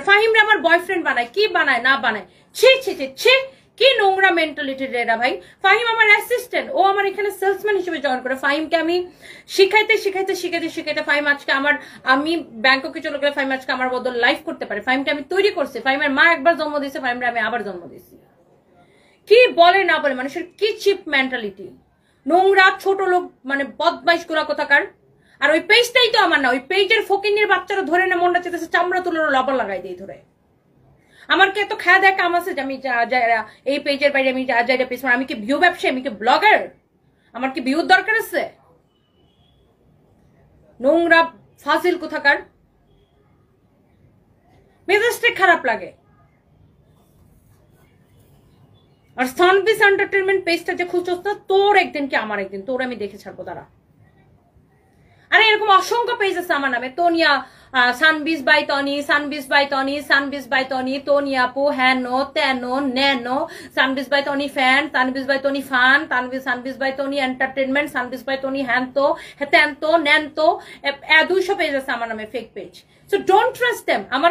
ফাহিমরা আমার বয়ফ্রেন্ড বানায়, কি বানায় না বানায়, ছি ছি ছি ছি, কি নোংরা মেন্টালিটির এরা ভাই। ফাহিম আমার অ্যাসিস্ট্যান্ট, ও আমার এখানে সেলসম্যান হিসেবে জয়েন করে। ফাহিমকে আমি শিখাইতে ফাহিম আজকে আমার, আমি ব্যাংককে চলে গেলে ফাহিম আজকে আমার বদল লাইফ করতে পারে। ফাহিমকে আমি তৈরি করছি, ফাহিমের মা একবার জন্ম দিয়েছে, ফাহিমরা আমি আবার জন্ম দিয়েছি। কি বলে না বলে মানুষের কি চিপ মেন্টালিটি, নোংরা ছোট লোক মানে বদমাইশ গুলা কোথাকার। আর ওই পেজটাই তো আমার না, ওই পেজের ফকিনের বাচ্চারা ধরে না মনটা চেতেছে চামড়া তুলোর লবণ লাগাই দিয়ে ধরে। আমার কি এত খেয়া দেয় কাম আছে যে আমি এই পেজের বাইরে আমি যা পেজ, আমি কি ভিউ ব্যবসায়ী, আমি কি ব্লগার, আমার কি ভিউর দরকার আছে? নোংরা ফাজিল কোথাকার, মেজাজটা খারাপ লাগে। আর সানবিস এন্টারটেনমেন্ট পেজটা যে খুঁজছস না, তোর একদিন কি আমার একদিন, তোর আমি দেখে ছাড়বো তারা। আরে এরকম অসংখ্য পেজ আছে আমার নামে, তোনিয়া সানবিস বাই টনি, সানবিস বাই টনি, সানবিস বাই টনি, তোনি আপু, হ্যানো তেনো নেনো, সানবিস বাই টনি ফ্যান, সানবিস বাই টনি ফান, সানবিস বাই টনি এন্টারটেনমেন্ট, সানবিস বাই টনি হ্যানতো হ্যাতেনতো নেনতো, 200 পেজ আছে আমার নামে fake page. So don't trust them. আমার